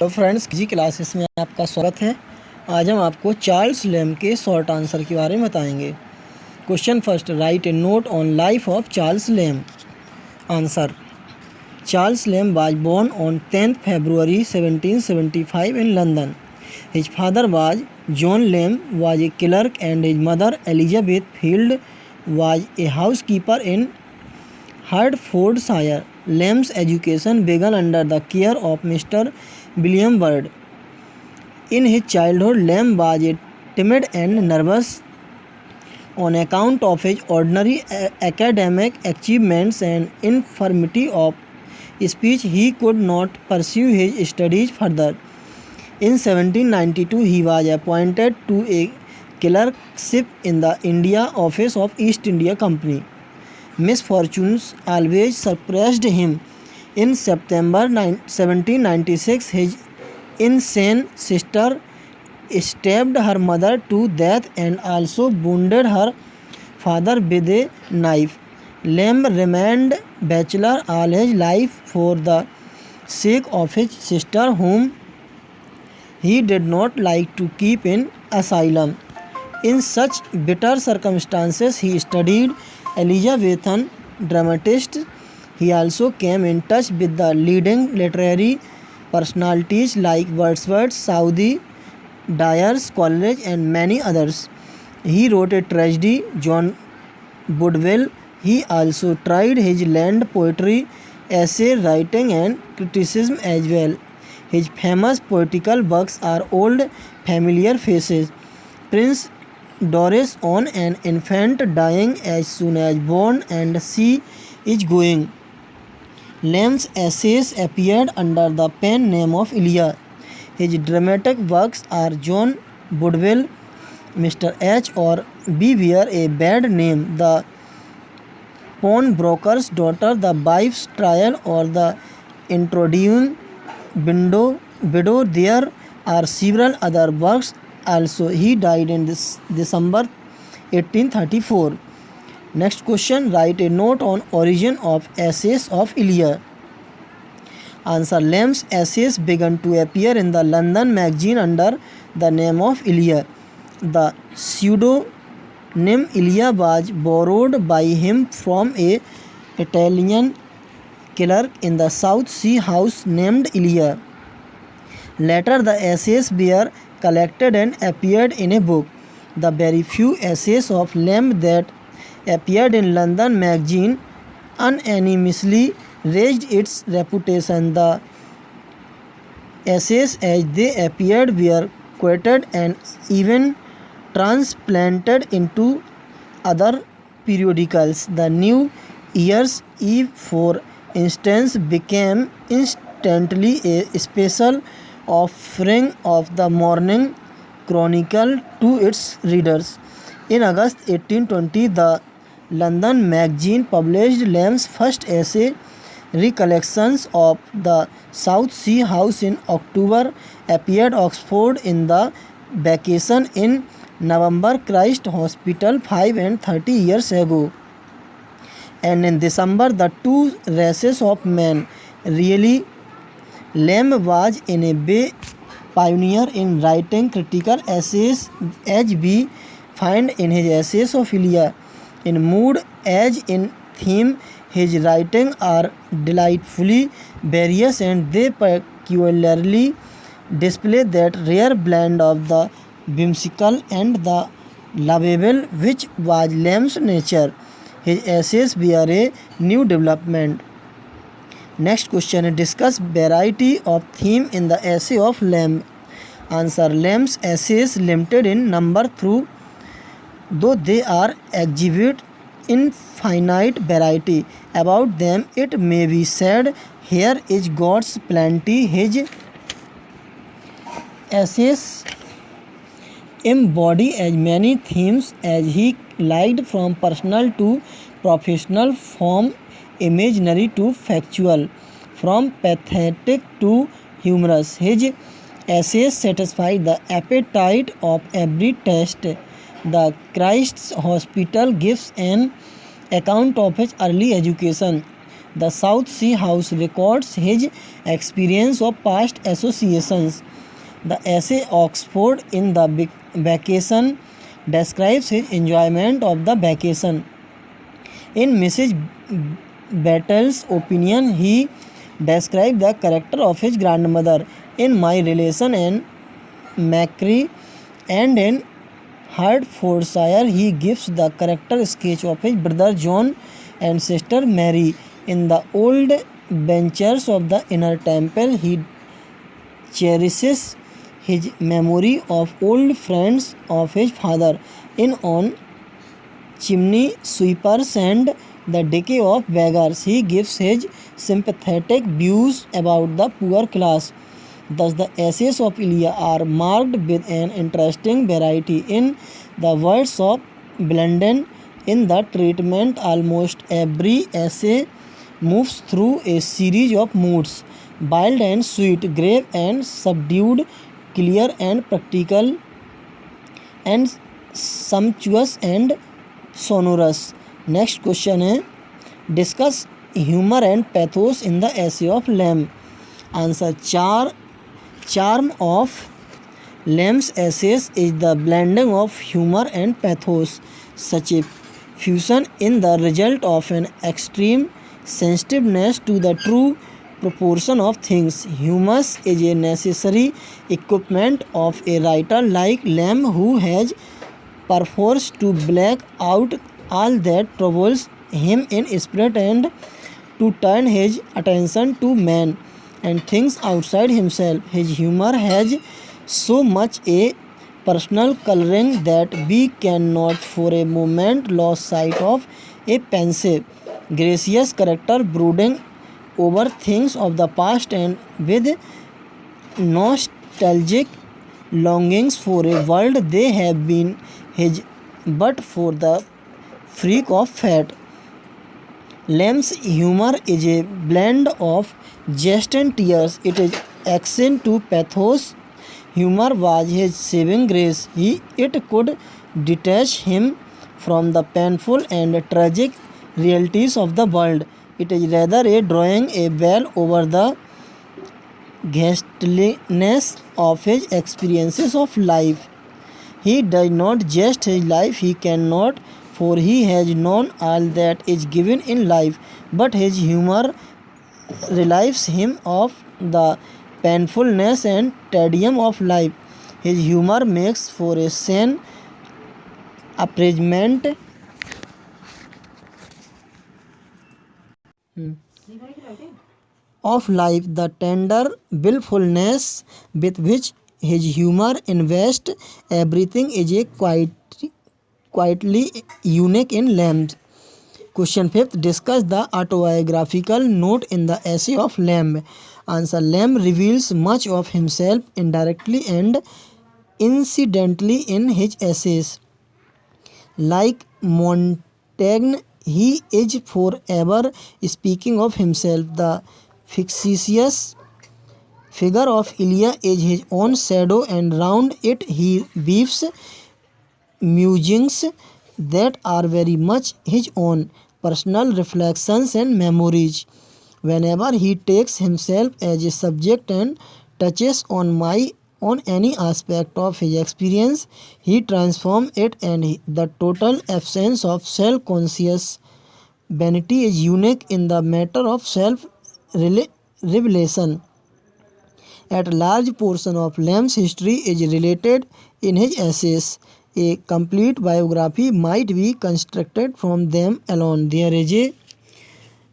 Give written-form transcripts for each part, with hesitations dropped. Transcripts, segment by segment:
तो फ्रेंड्स जी क्लासेस में आपका स्वागत है। आज हम आपको चार्ल्स लैम्ब के शॉर्ट आंसर के बारे में बताएंगे। Question first, right a note on life of Charles Lamb. Answer, Charles Lamb was born on 10th February 1775 in London. His father was John Lamb, was a clerk, and his mother Elizabeth Field was a housekeeper in Hertfordshire. Lamb's education began under the care of Mr. William Bird. In his childhood, Lamb was timid and nervous. On account of his ordinary academic achievements and infirmity of speech, he could not pursue his studies further. In 1792, he was appointed to a clerkship in the India Office of East India Company. Misfortunes always surprised him. In September 1796, his insane sister stabbed her mother to death and also wounded her father with a knife. Lamb remained bachelor all his life for the sake of his sister, whom he did not like to keep in asylum. In such bitter circumstances, he studied Elizabethan dramatists. He also came in touch with the leading literary personalities like Wordsworth, Southey, Dyer's Coleridge, and many others. He wrote a tragedy, John Woodville. He also tried his land poetry, essay writing, and criticism as well. His famous poetical works are Old Familiar Faces, Prince Doris on an infant dying as soon as born, and She is Going. Lamb's essays appeared under the pen name of Elia. His dramatic works are John Woodville, Mr. H. or Beware a Bad Name, The Pawnbroker's Daughter, The Wife's Trial, or The Introducing Widow. There are several other works also. He died in December 1834. Next question, write a note on origin of essays of Elia. Answer, Lamb's essays began to appear in the London magazine under the name of Elia. The pseudonym Elia was borrowed by him from an Italian clerk in the South Sea house named Elia. Later, the essays were collected and appeared in a book. The very few essays of Lamb that appeared in London magazine unanimously raised its reputation. The essays as they appeared were quoted and even transplanted into other periodicals. The New Year's Eve, for instance, became instantly a special offering of the Morning Chronicle to its readers. In August 1820, the London magazine published Lamb's first essay, Recollections of the South Sea House. In October, appeared Oxford in the Vacation. In November, Christ Hospital 5 and 30 years ago. And in December, The Two Races of Men. Really, Lamb was in a way pioneer in writing critical essays, as we find in his essays of Elia. In mood as in theme, his writings are delightfully various, and they peculiarly display that rare blend of the whimsical and the lovable which was Lamb's nature. His essays were a new development. Next question, discuss variety of theme in the essay of Lamb. Answer, Lamb's essays limited in number through though they are exhibit infinite variety. About them it may be said, here is God's plenty. His essays embody as many themes as he liked, from personal to professional, from imaginary to factual, from pathetic to humorous. His essays satisfy the appetite of every taste. The Christ's Hospital gives an account of his early education. The South Sea House records his experience of past associations. The essay Oxford in the Vacation describes his enjoyment of the vacation. In Mrs. Battle's opinion, he described the character of his grandmother. In My Relation and Macquarie and in Hertfordshire, he gives the character sketch of his brother John and sister Mary. In The Old Benchers of the Inner Temple, he cherishes his memory of old friends of his father. In On Chimney Sweepers and The Decay of Beggars, he gives his sympathetic views about the poor class. Thus, the essays of Elia are marked with an interesting variety. In the words of Blundell, in the treatment, almost every essay moves through a series of moods: wild and sweet, grave and subdued, clear and practical, and sumptuous and sonorous. Next question है, discuss humor and pathos in the essay of Lamb. Answer: charm of Lamb's essays is the blending of humor and pathos. Such a fusion is the result of an extreme sensitiveness to the true proportion of things. Humor is a necessary equipment of a writer like Lamb, who has perforce to black out all that troubles him in spirit and to turn his attention to man and things outside himself. His humor has so much a personal coloring that we cannot for a moment lose sight of a pensive, gracious character brooding over things of the past and with nostalgic longings for a world they have been his but for the freak of fate. Lamb's humor is a blend of jest and tears. It is akin to pathos. Humor was his saving grace. It could detach him from the painful and tragic realities of the world. It is rather a drawing a veil over the ghastliness of his experiences of life. He does not jest his life, he cannot, for he has known all that is given in life, but his humor relieves him of the painfulness and tedium of life. His humor makes for a sane appraisement of life. The tender willfulness with which his humor invests everything is a quietly unique in Lamb. Question 5th. Discuss the autobiographical note in the essay of Lamb. Answer: Lamb reveals much of himself indirectly and incidentally in his essays. Like Montaigne, he is forever speaking of himself. The fictitious figure of Elia is his own shadow, and round it he weaves musings that are very much his own personal reflections and memories. Whenever he takes himself as a subject and touches on any aspect of his experience, he transforms it, and the total absence of self-conscious vanity is unique in the matter of self-revelation. A large portion of Lamb's history is related in his essays. A complete biography might be constructed from them alone. There is a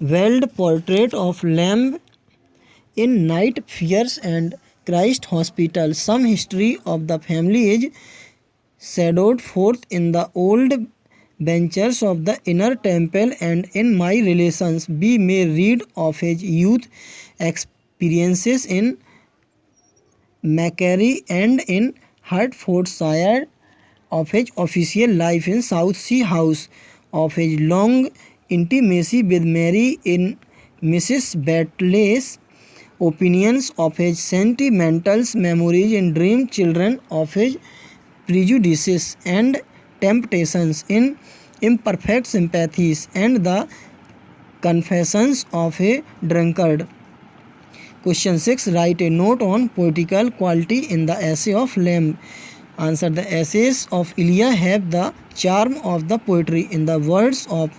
veiled portrait of Lamb in Night Fears and Christ Hospital. Some history of the family is shadowed forth in the old benches of the Inner Temple, and in My Relations we may read of his youth experiences in Macquarie and in Hertfordshire, of his official life in South Sea House, of his long intimacy with Mary in Mrs. Batley's opinions, of his sentimental memories in Dream Children, of his prejudices and temptations in Imperfect Sympathies, and the Confessions of a Drunkard. Question 6. Write a note on poetical quality in the essay of Lamb. Answer. The essays of Elia have the charm of the poetry. In the words of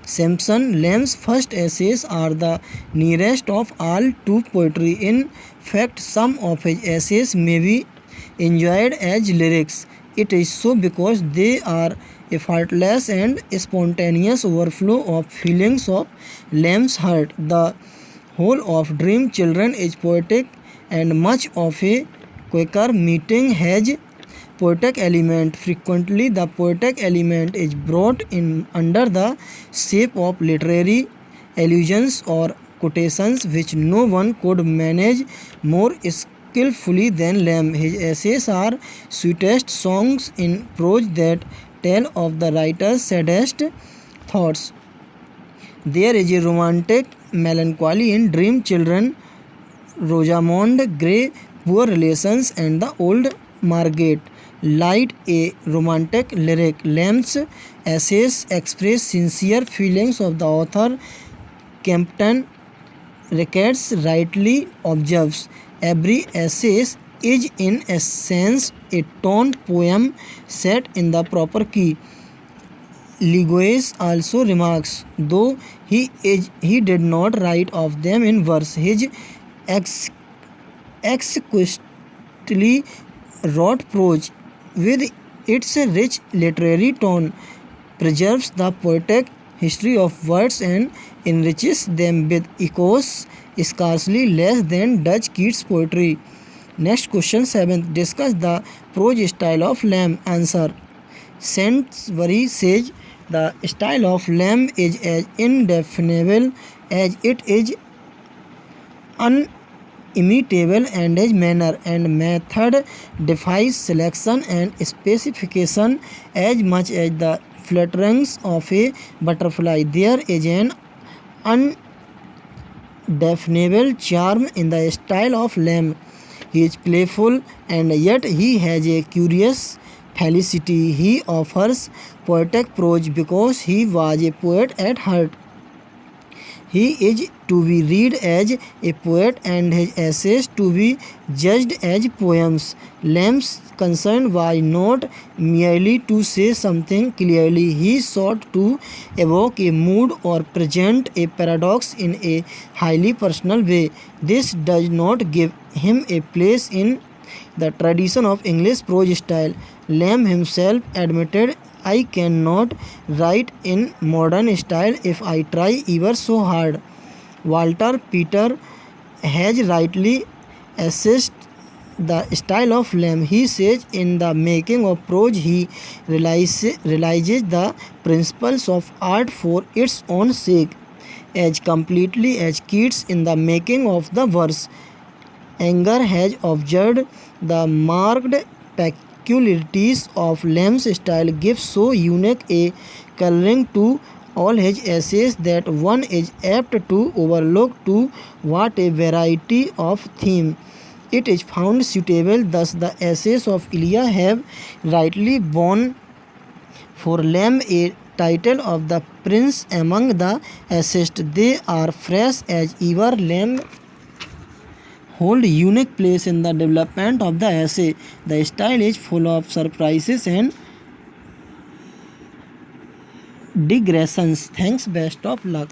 Sampson, Lamb's first essays are the nearest of all to poetry. In fact, some of his essays may be enjoyed as lyrics. It is so because they are a faultless and spontaneous overflow of feelings of Lamb's heart. The whole of Dream Children is poetic, and much of a Quaker meeting has poetic element. Frequently, the poetic element is brought in under the shape of literary allusions or quotations, which no one could manage more skillfully than Lamb. His essays are sweetest songs in prose that tell of the writer's saddest thoughts. There is a romantic melancholy in Dream Children, Rosamond Grey, poor relations, and the old Margate. Light a romantic lyric. Lamb's essays express sincere feelings of the author. Captain Ricketts rightly observes, every essay is in essence a toned poem set in the proper key. Legois also remarks, though he did not write of them in verse, his exquisitely wrought prose, with its rich literary tone, preserves the poetic history of words and enriches them with echoes scarcely less than Dutch Keats' poetry. Next question 7. Discuss the prose style of Lamb. Answer. Saintsbury says the style of Lamb is as indefinable as it is unimitable, and his manner and method defies selection and specification as much as the flutterings of a butterfly. There is an undefinable charm in the style of Lamb. He is playful, and yet he has a curious felicity. He offers poetic prose because he was a poet at heart. He is to be read as a poet, and his essays to be judged as poems. Lamb's concern was not merely to say something clearly. He sought to evoke a mood or present a paradox in a highly personal way. This does not give him a place in the tradition of English prose style. Lamb himself admitted, I cannot write in modern style if I try ever so hard. Walter Peter has rightly assessed the style of Lamb. He says, in the making of prose, he realizes the principles of art for its own sake, as completely as Keats in the making of the verse. Anger has observed the marked peculiarities of Lamb's style give so unique a coloring to all his essays that one is apt to overlook to what a variety of theme it is found suitable. Thus the essays of Elia have rightly borne for Lamb a title of the prince among the essayists. They are fresh as ever. Lamb hold unique place in the development of the essay. The style is full of surprises and digressions. Thanks, best of luck.